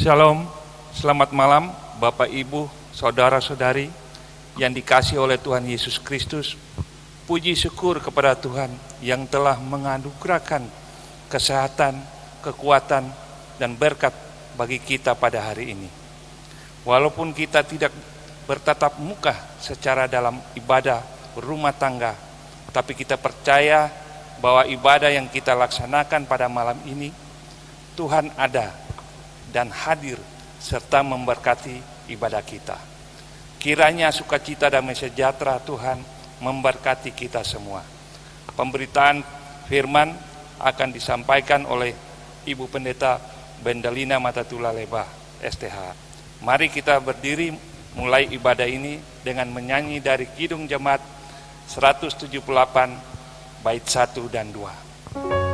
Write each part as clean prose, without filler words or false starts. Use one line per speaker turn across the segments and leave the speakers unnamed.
Shalom, selamat malam Bapak Ibu, Saudara-saudari yang dikasihi oleh Tuhan Yesus Kristus. Puji syukur kepada Tuhan yang telah menganugerahkan kesehatan, kekuatan, dan berkat bagi kita pada hari ini. Walaupun kita tidak bertatap muka secara dalam ibadah rumah tangga, tapi kita percaya bahwa ibadah yang kita laksanakan pada malam ini, Tuhan ada dan hadir serta memberkati ibadah kita. Kiranya sukacita damai sejahtera Tuhan memberkati kita semua. Pemberitaan firman akan disampaikan oleh Ibu Pendeta Bendelina Matatula Lebah, STH. Mari kita berdiri mulai ibadah ini dengan menyanyi dari Kidung Jemaat 178 bait 1 dan 2.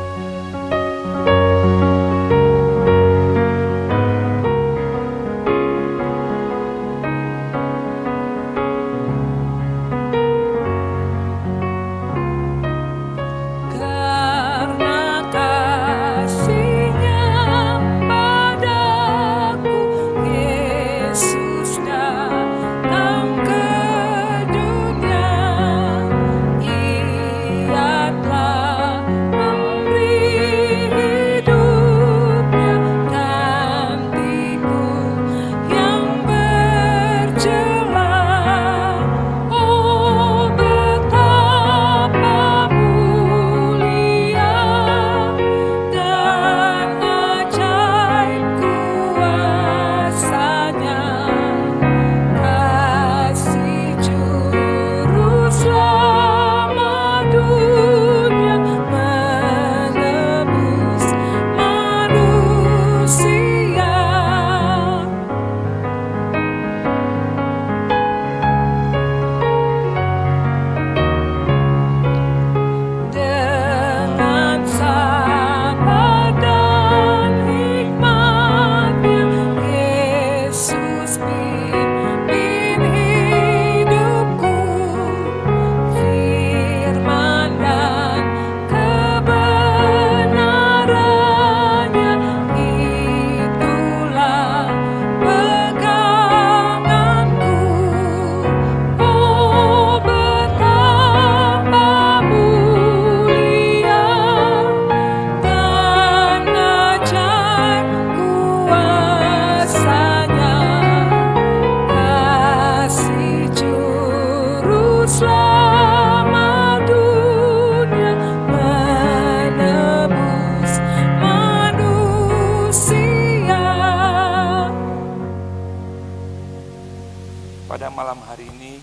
Pada malam hari ini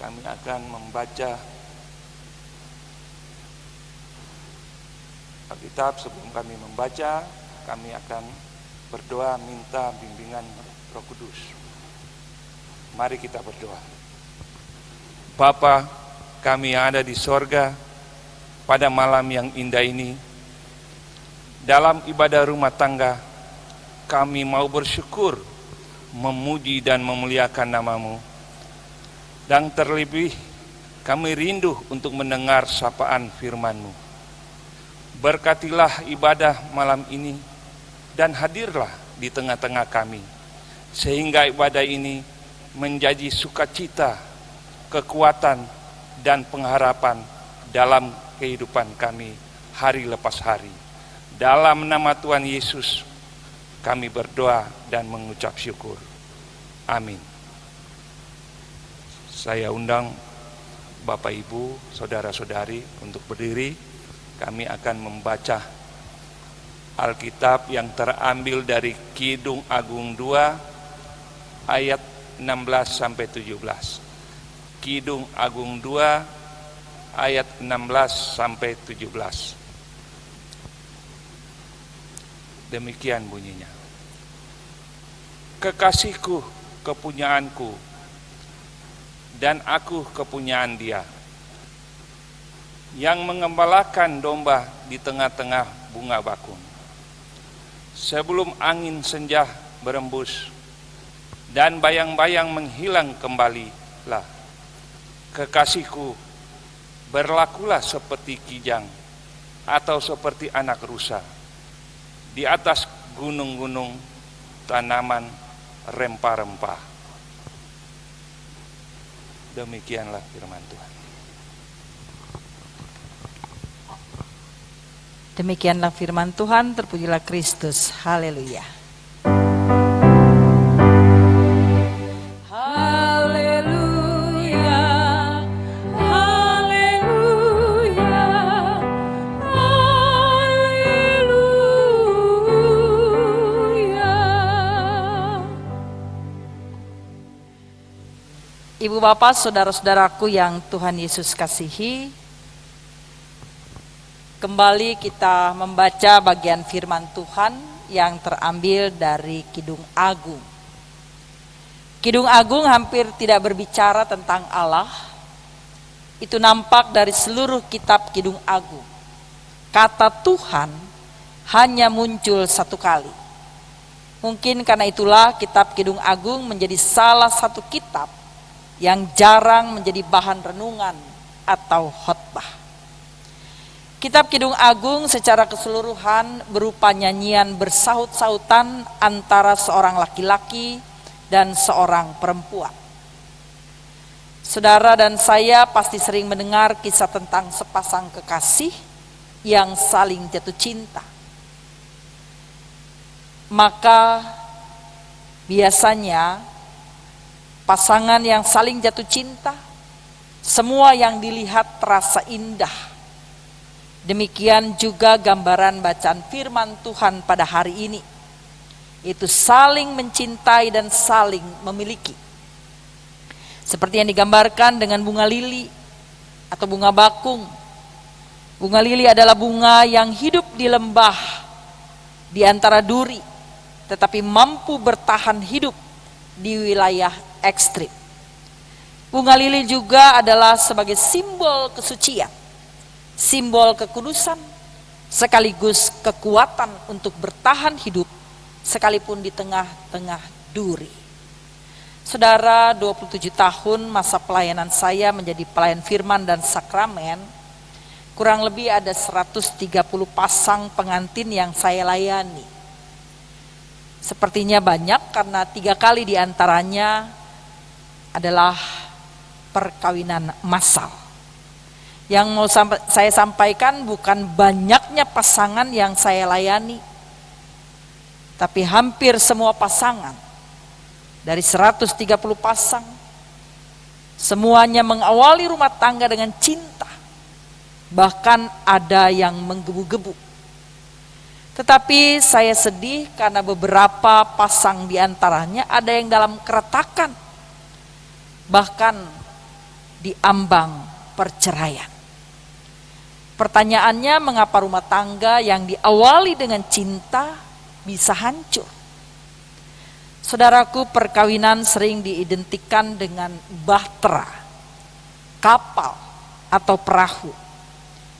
kami akan membaca Alkitab. Sebelum kami membaca, kami akan berdoa minta bimbingan Roh Kudus. Mari kita berdoa. Bapa kami yang ada di sorga, pada malam yang indah ini, dalam ibadah rumah tangga, kami mau bersyukur, memuji dan memuliakan nama-Mu. Dan terlebih kami rindu untuk mendengar sapaan firman-Mu. Berkatilah ibadah malam ini dan hadirlah di tengah-tengah kami, sehingga ibadah ini menjadi sukacita, kekuatan, dan pengharapan dalam kehidupan kami hari lepas hari. Dalam nama Tuhan Yesus kami berdoa dan mengucap syukur. Amin. Saya undang Bapak Ibu, Saudara-saudari untuk berdiri. Kami akan membaca Alkitab yang terambil dari Kidung Agung 2 ayat 16 sampai 17. Kidung Agung 2 ayat 16 sampai 17. Demikian bunyinya. Kekasihku, kepunyaanku, dan aku kepunyaan Dia, yang mengembalakan domba di tengah-tengah bunga bakung. Sebelum angin senja berembus dan bayang-bayang menghilang kembalilah, kekasihku, berlakulah seperti kijang atau seperti anak rusa di atas gunung-gunung tanaman rempah-rempah. Demikianlah firman Tuhan.
Demikianlah firman Tuhan, terpujilah Kristus. Haleluya. Haleluya. Haleluya. Haleluya. Ibu bapak, saudara-saudaraku yang Tuhan Yesus kasihi, kembali kita membaca bagian firman Tuhan yang terambil dari Kidung Agung. Kidung Agung hampir tidak berbicara tentang Allah. Itu nampak dari seluruh kitab Kidung Agung. Kata Tuhan hanya muncul satu kali. Mungkin karena itulah kitab Kidung Agung menjadi salah satu kitab yang jarang menjadi bahan renungan atau khotbah. Kitab Kidung Agung secara keseluruhan berupa nyanyian bersaut-sautan antara seorang laki-laki dan seorang perempuan. Saudara dan saya pasti sering mendengar kisah tentang sepasang kekasih yang saling jatuh cinta. Maka biasanya pasangan yang saling jatuh cinta, semua yang dilihat terasa indah. Demikian juga gambaran bacaan firman Tuhan pada hari ini. Itu saling mencintai dan saling memiliki. Seperti yang digambarkan dengan bunga lili atau bunga bakung. Bunga lili adalah bunga yang hidup di lembah di antara duri, tetapi mampu bertahan hidup di wilayah ekstrim. Bunga lili juga adalah sebagai simbol kesucian, simbol kekudusan, sekaligus kekuatan untuk bertahan hidup sekalipun di tengah-tengah duri. Saudara, 27 tahun masa pelayanan saya menjadi pelayan firman dan sakramen, kurang lebih ada 130 pasang pengantin yang saya layani. Sepertinya banyak karena 3 kali diantaranya adalah perkawinan massal. Yang mau saya sampaikan bukan banyaknya pasangan yang saya layani, tapi hampir semua pasangan dari 130 pasang semuanya mengawali rumah tangga dengan cinta, bahkan ada yang menggebu-gebu. Tetapi saya sedih karena beberapa pasang diantaranya ada yang dalam keretakan, bahkan diambang perceraian. Pertanyaannya, mengapa rumah tangga yang diawali dengan cinta bisa hancur? Saudaraku, perkawinan sering diidentikan dengan bahtera, kapal atau perahu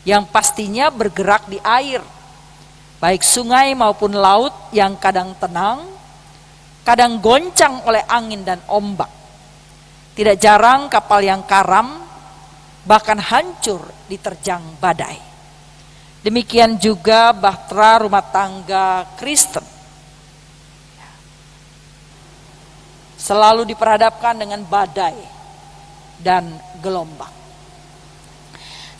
yang pastinya bergerak di air, baik sungai maupun laut yang kadang tenang, kadang goncang oleh angin dan ombak. Tidak jarang kapal yang karam bahkan hancur diterjang badai. Demikian juga bahtera rumah tangga Kristen. Selalu diperhadapkan dengan badai dan gelombang.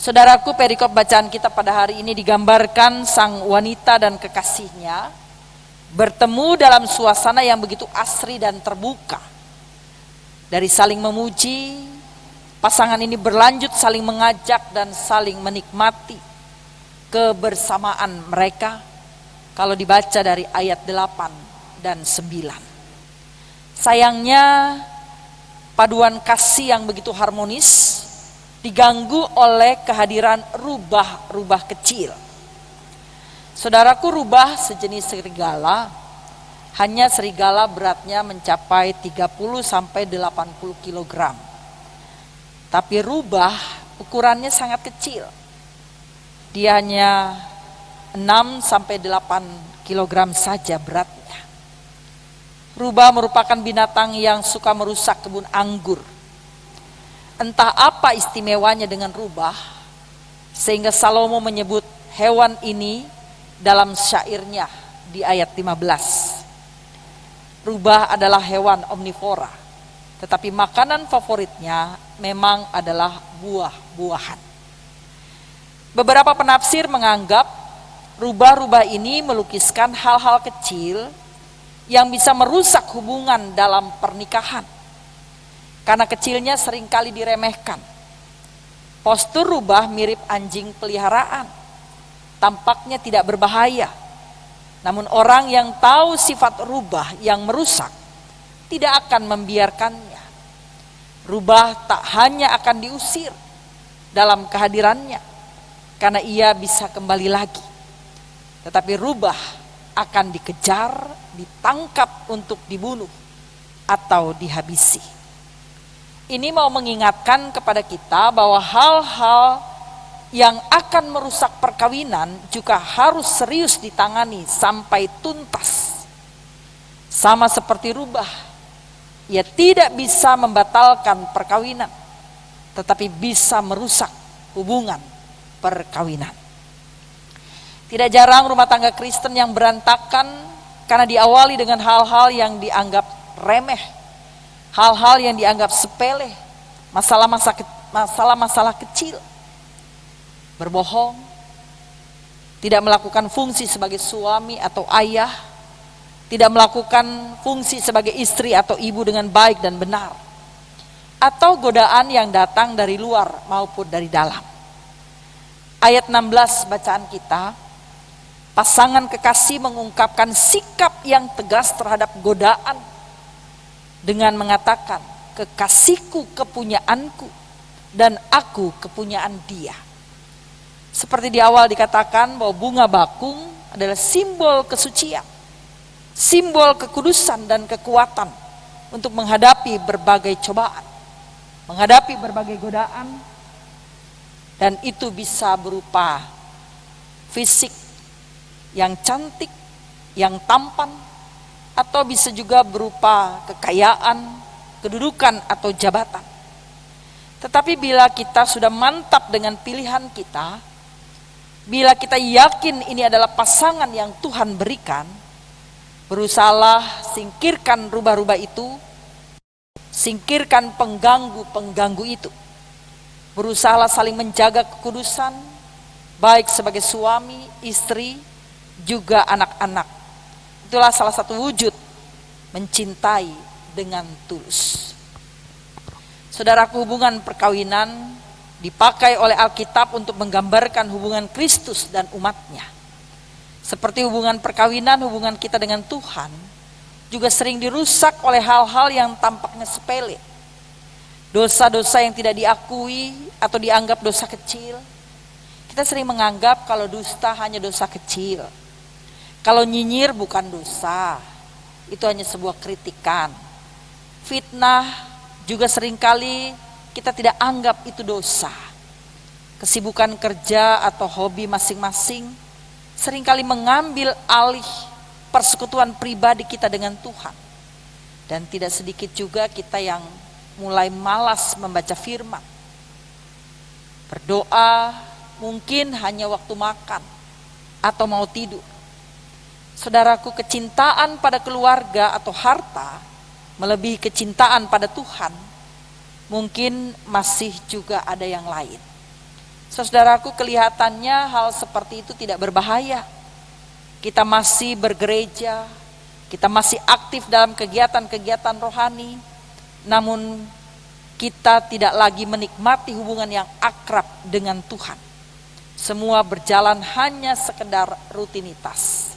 Saudaraku, perikop bacaan kita pada hari ini digambarkan sang wanita dan kekasihnya bertemu dalam suasana yang begitu asri dan terbuka. Dari saling memuji, pasangan ini berlanjut saling mengajak dan saling menikmati kebersamaan mereka kalau dibaca dari ayat 8 dan 9. Sayangnya paduan kasih yang begitu harmonis diganggu oleh kehadiran rubah-rubah kecil. Saudaraku, rubah sejenis serigala, hanya serigala beratnya mencapai 30 sampai 80 kg. Tapi rubah ukurannya sangat kecil. Dia hanya 6 sampai 8 kg saja beratnya. Rubah merupakan binatang yang suka merusak kebun anggur. Entah apa istimewanya dengan rubah, sehingga Salomo menyebut hewan ini dalam syairnya di ayat 15. rubah adalah hewan omnivora, tetapi makanan favoritnya memang adalah buah-buahan. Beberapa penafsir menganggap rubah-rubah ini melukiskan hal-hal kecil yang bisa merusak hubungan dalam pernikahan. Karena kecilnya seringkali diremehkan. Postur rubah mirip anjing peliharaan. Tampaknya tidak berbahaya. Namun orang yang tahu sifat rubah yang merusak tidak akan membiarkannya. Rubah tak hanya akan diusir dalam kehadirannya karena ia bisa kembali lagi. Tetapi rubah akan dikejar, ditangkap untuk dibunuh atau dihabisi. Ini mau mengingatkan kepada kita bahwa hal-hal yang akan merusak perkawinan juga harus serius ditangani sampai tuntas. Sama seperti rubah, ia tidak bisa membatalkan perkawinan, tetapi bisa merusak hubungan perkawinan. Tidak jarang rumah tangga Kristen yang berantakan karena diawali dengan hal-hal yang dianggap remeh, hal-hal yang dianggap sepele, masalah-masalah kecil. Berbohong, tidak melakukan fungsi sebagai suami atau ayah, tidak melakukan fungsi sebagai istri atau ibu dengan baik dan benar, atau godaan yang datang dari luar maupun dari dalam. Ayat 16 bacaan kita, pasangan kekasih mengungkapkan sikap yang tegas terhadap godaan dengan mengatakan, kekasihku kepunyaanku dan aku kepunyaan dia. Seperti di awal dikatakan bahwa bunga bakung adalah simbol kesucian, simbol kekudusan dan kekuatan untuk menghadapi berbagai cobaan, menghadapi berbagai godaan, dan itu bisa berupa fisik yang cantik, yang tampan, atau bisa juga berupa kekayaan, kedudukan, atau jabatan. Tetapi bila kita sudah mantap dengan pilihan kita, bila kita yakin ini adalah pasangan yang Tuhan berikan, berusahalah singkirkan rubah-rubah itu, singkirkan pengganggu-pengganggu itu. Berusahalah saling menjaga kekudusan, baik sebagai suami, istri, juga anak-anak. Itulah salah satu wujud mencintai dengan tulus. Saudaraku, hubungan perkawinan dipakai oleh Alkitab untuk menggambarkan hubungan Kristus dan umatnya. Seperti hubungan perkawinan, hubungan kita dengan Tuhan juga sering dirusak oleh hal-hal yang tampaknya sepele. Dosa-dosa yang tidak diakui atau dianggap dosa kecil. Kita sering menganggap kalau dusta hanya dosa kecil. Kalau nyinyir bukan dosa, itu hanya sebuah kritikan. Fitnah juga seringkali kita tidak anggap itu dosa. Kesibukan kerja atau hobi masing-masing seringkali mengambil alih persekutuan pribadi kita dengan Tuhan. Dan tidak sedikit juga kita yang mulai malas membaca firman. Berdoa mungkin hanya waktu makan atau mau tidur. Saudaraku, kecintaan pada keluarga atau harta melebihi kecintaan pada Tuhan, mungkin masih juga ada yang lain. Saudaraku, kelihatannya hal seperti itu tidak berbahaya. Kita masih bergereja, kita masih aktif dalam kegiatan-kegiatan rohani, namun kita tidak lagi menikmati hubungan yang akrab dengan Tuhan. Semua berjalan hanya sekedar rutinitas.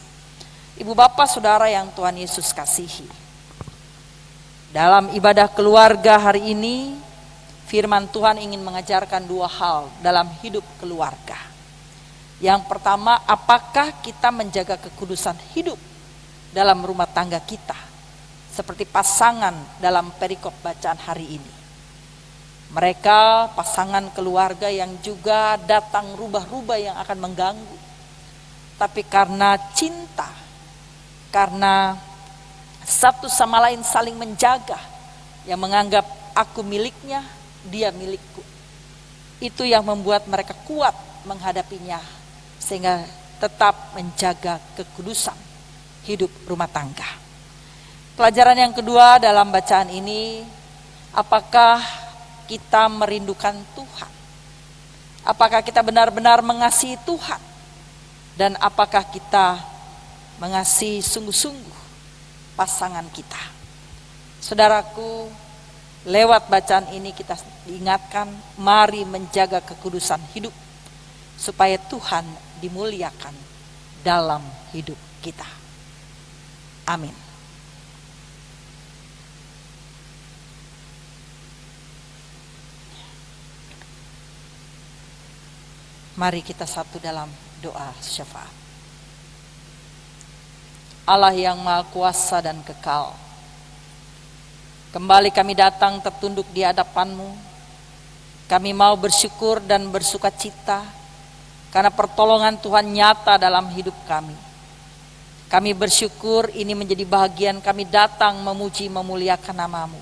Ibu bapak saudara yang Tuhan Yesus kasihi, dalam ibadah keluarga hari ini, firman Tuhan ingin mengajarkan dua hal dalam hidup keluarga. Yang pertama, apakah kita menjaga kekudusan hidup dalam rumah tangga kita, seperti pasangan dalam perikop bacaan hari ini. Mereka pasangan keluarga yang juga datang rubah-rubah yang akan mengganggu. Tapi karena cinta, karena satu sama lain saling menjaga, yang menganggap aku miliknya, dia milikku. Itu yang membuat mereka kuat menghadapinya, sehingga tetap menjaga kekudusan hidup rumah tangga. Pelajaran yang kedua dalam bacaan ini, apakah kita merindukan Tuhan? Apakah kita benar-benar mengasihi Tuhan? Dan apakah kita mengasihi sungguh-sungguh pasangan kita? Saudaraku, lewat bacaan ini kita diingatkan, mari menjaga kekudusan hidup supaya Tuhan dimuliakan dalam hidup kita. Amin. Mari kita satu dalam doa syafaat. Allah yang Maha Kuasa dan kekal, kembali kami datang tertunduk di hadapan-Mu. Kami mau bersyukur dan bersuka cita karena pertolongan Tuhan nyata dalam hidup kami. Kami bersyukur ini menjadi bahagian kami datang memuji memuliakan nama-Mu.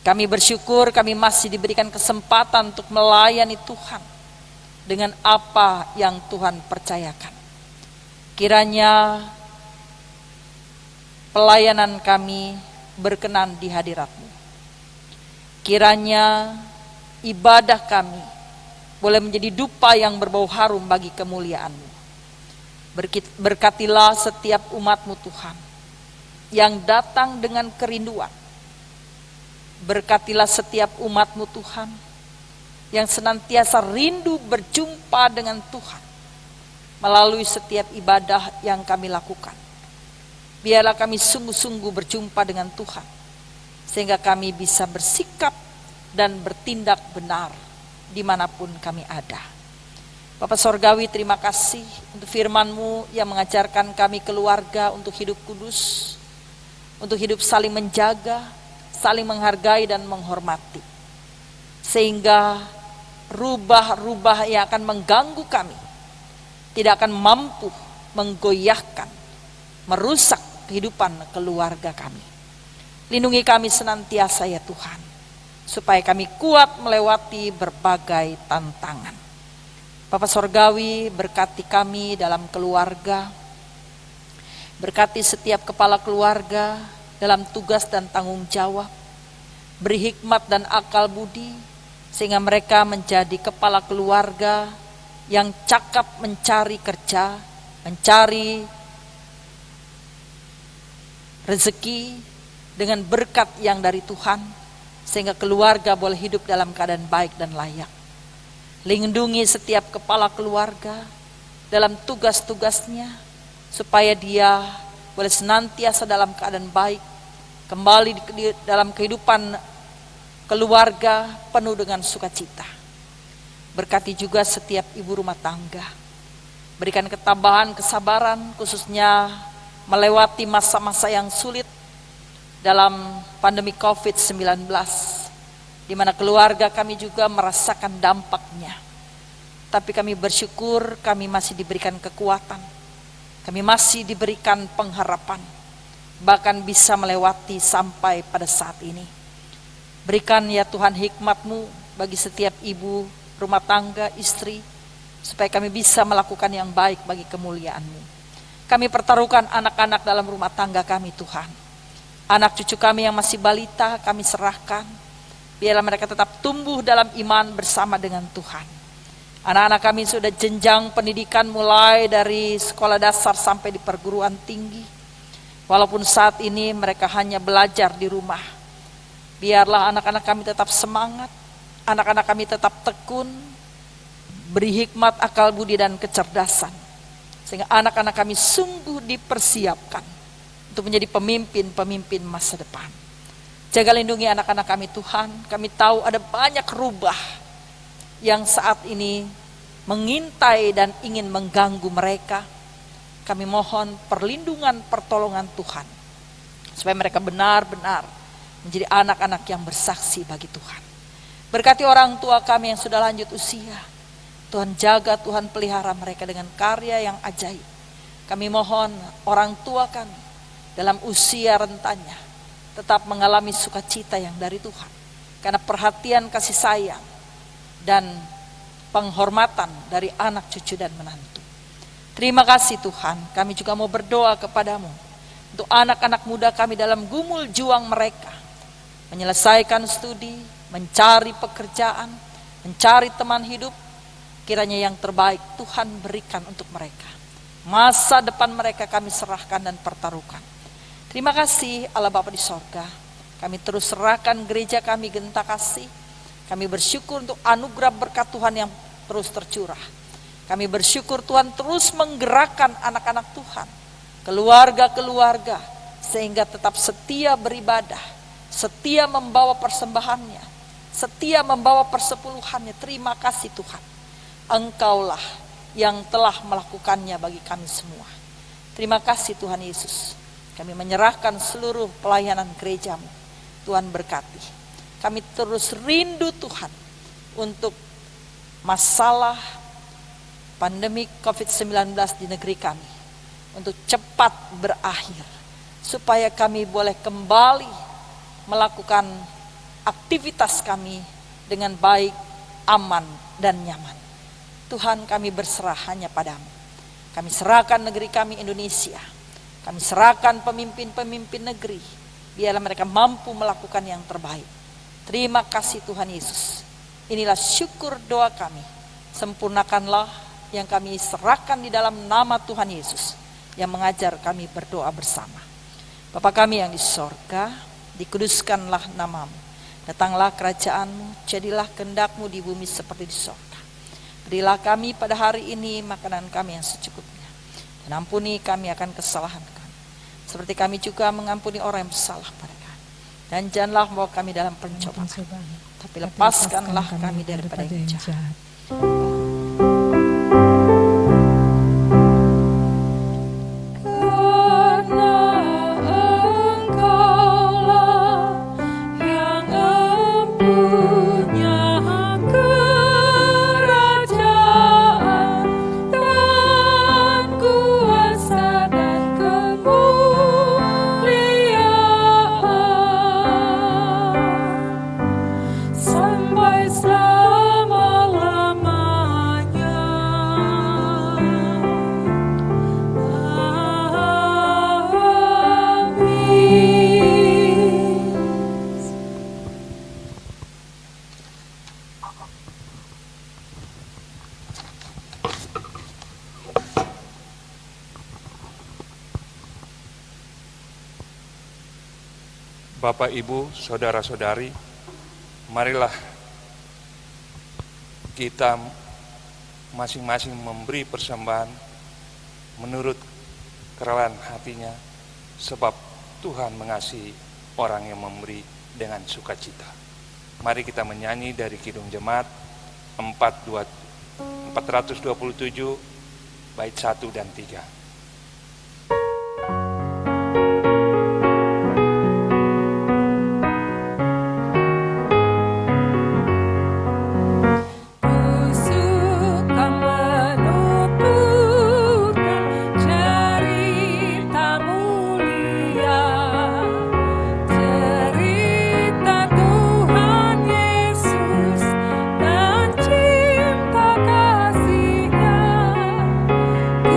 Kami bersyukur kami masih diberikan kesempatan untuk melayani Tuhan dengan apa yang Tuhan percayakan. Kiranya pelayanan kami berkenan di hadirat-Mu. Kiranya ibadah kami boleh menjadi dupa yang berbau harum bagi kemuliaan-Mu. Berkatilah setiap umat-Mu Tuhan yang datang dengan kerinduan. Berkatilah setiap umat-Mu Tuhan yang senantiasa rindu berjumpa dengan Tuhan melalui setiap ibadah yang kami lakukan. Biarlah kami sungguh-sungguh berjumpa dengan Tuhan sehingga kami bisa bersikap dan bertindak benar dimanapun kami ada. Bapak Sorgawi, terima kasih untuk firman-Mu yang mengajarkan kami keluarga untuk hidup kudus, untuk hidup saling menjaga, saling menghargai dan menghormati, sehingga rubah-rubah yang akan mengganggu kami tidak akan mampu menggoyahkan, merusak kehidupan keluarga kami. Lindungi kami senantiasa ya Tuhan, supaya kami kuat melewati berbagai tantangan. Bapak Sorgawi, berkati kami dalam keluarga, berkati setiap kepala keluarga dalam tugas dan tanggung jawab, beri hikmat dan akal budi, sehingga mereka menjadi kepala keluarga yang cakap mencari kerja, mencari rezeki dengan berkat yang dari Tuhan, sehingga keluarga boleh hidup dalam keadaan baik dan layak. Lindungi setiap kepala keluarga dalam tugas-tugasnya, supaya dia boleh senantiasa dalam keadaan baik, kembali dalam kehidupan keluarga penuh dengan sukacita. Berkati juga setiap ibu rumah tangga. Berikan ketabahan, kesabaran, khususnya melewati masa-masa yang sulit dalam pandemi COVID-19, di mana keluarga kami juga merasakan dampaknya. Tapi kami bersyukur kami masih diberikan kekuatan, kami masih diberikan pengharapan, bahkan bisa melewati sampai pada saat ini. Berikan ya Tuhan hikmat-Mu bagi setiap ibu rumah tangga, istri, supaya kami bisa melakukan yang baik bagi kemuliaan-Mu. Kami pertaruhkan anak-anak dalam rumah tangga kami Tuhan. Anak cucu kami yang masih balita kami serahkan. Biarlah mereka tetap tumbuh dalam iman bersama dengan Tuhan. Anak-anak kami sudah jenjang pendidikan mulai dari sekolah dasar sampai di perguruan tinggi. Walaupun saat ini mereka hanya belajar di rumah. Biarlah anak-anak kami tetap semangat, anak-anak kami tetap tekun, beri hikmat, akal budi dan kecerdasan. Sehingga anak-anak kami sungguh dipersiapkan untuk menjadi pemimpin-pemimpin masa depan. Jaga lindungi anak-anak kami Tuhan. Kami tahu ada banyak rubah yang saat ini mengintai dan ingin mengganggu mereka. Kami mohon perlindungan, pertolongan Tuhan, supaya mereka benar-benar menjadi anak-anak yang bersaksi bagi Tuhan. Berkati orang tua kami yang sudah lanjut usia. Tuhan jaga, Tuhan pelihara mereka dengan karya yang ajaib. Kami mohon orang tua kami dalam usia rentannya tetap mengalami sukacita yang dari Tuhan, karena perhatian, kasih sayang dan penghormatan dari anak, cucu dan menantu. Terima kasih Tuhan. Kami juga mau berdoa kepadamu. untuk anak-anak muda kami dalam gumul juang mereka, menyelesaikan studi, mencari pekerjaan, mencari teman hidup. Kiranya yang terbaik Tuhan berikan untuk mereka. Masa depan mereka kami serahkan dan pertaruhkan. Terima kasih Allah Bapa di sorga. Kami terus serahkan gereja kami Genta Kasih. Kami bersyukur untuk anugerah berkat Tuhan yang terus tercurah. Kami bersyukur Tuhan terus menggerakkan anak-anak Tuhan, keluarga-keluarga, sehingga tetap setia beribadah, setia membawa persembahannya, setia membawa persepuluhannya. Terima kasih Tuhan. Engkaulah yang telah melakukannya bagi kami semua. Terima kasih Tuhan Yesus. Kami menyerahkan seluruh pelayanan gerejamu. Tuhan berkati. Kami terus rindu Tuhan untuk masalah pandemi COVID-19 di negeri kami, untuk cepat berakhir, supaya kami boleh kembali melakukan aktivitas kami dengan baik, aman, dan nyaman. Tuhan, kami berserah hanya padamu. Kami serahkan negeri kami Indonesia. Kami serahkan pemimpin-pemimpin negeri. Biarlah mereka mampu melakukan yang terbaik. Terima kasih Tuhan Yesus. Inilah syukur doa kami. Sempurnakanlah yang kami serahkan di dalam nama Tuhan Yesus, yang mengajar kami berdoa bersama. Bapa kami yang di sorga, dikuduskanlah namamu. Datanglah kerajaanmu, jadilah kehendak-Mu di bumi seperti di sorga. Berilah kami pada hari ini makanan kami yang secukupnya. Dan ampuni kami akan kesalahan kami, seperti kami juga mengampuni orang yang bersalah pada kami. Dan janganlah membawa kami dalam pencobaan, tapi lepaskanlah kami daripada yang jahat.
Bapak, Ibu, Saudara-saudari, marilah kita masing-masing memberi persembahan menurut kerelaan hatinya, sebab Tuhan mengasihi orang yang memberi dengan sukacita. Mari kita menyanyi dari Kidung Jemaat 427 bait 1 dan 3.
Ku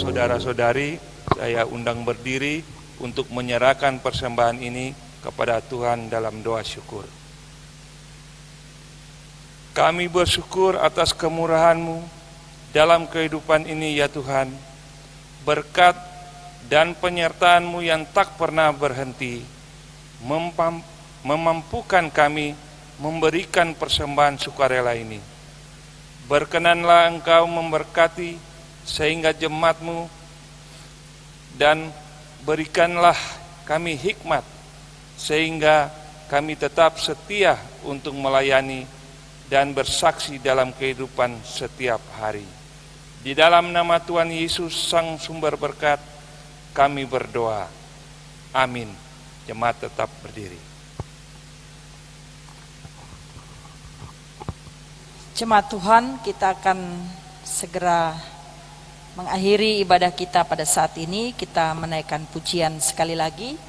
saudara-saudari, saya undang berdiri untuk menyerahkan persembahan ini kepada Tuhan dalam doa syukur. Kami bersyukur atas kemurahan-Mu dalam kehidupan ini ya Tuhan. Berkat dan penyertaan-Mu yang tak pernah berhenti memampukan kami memberikan persembahan sukarela ini. Berkenanlah Engkau memberkati sehingga jemaat-Mu, dan berikanlah kami hikmat sehingga kami tetap setia untuk melayani dan bersaksi dalam kehidupan setiap hari. Di dalam nama Tuhan Yesus Sang Sumber Berkat kami berdoa. Amin. Jemaat tetap berdiri.
Jemaat Tuhan, kita akan segera mengakhiri ibadah kita pada saat ini. Kita menaikkan pujian sekali lagi.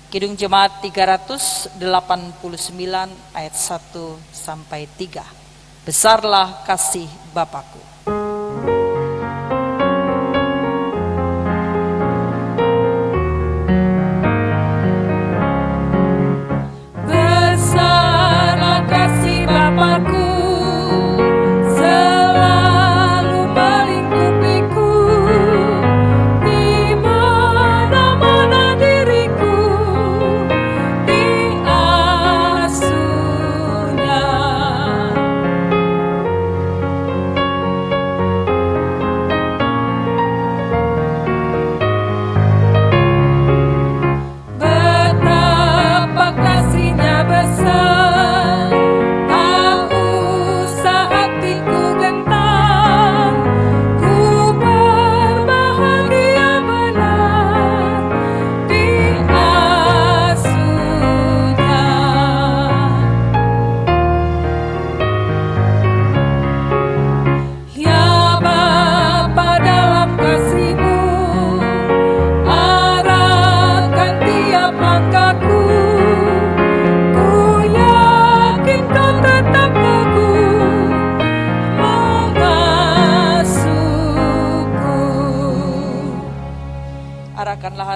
Kidung Jemaat 389 ayat 1 sampai 3. Besarlah kasih Bapakku. Besarlah kasih Bapakku,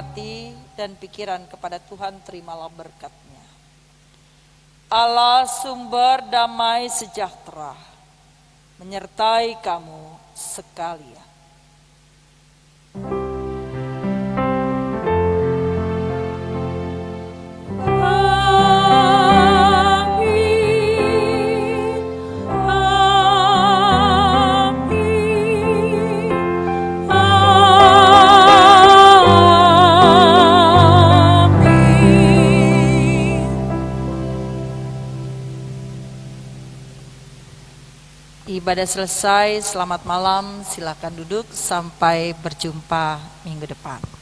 hati dan pikiran kepada Tuhan, terimalah berkat-Nya. Allah sumber damai sejahtera menyertai kamu sekalian. Ibadah selesai, selamat malam, silakan duduk, sampai berjumpa minggu depan.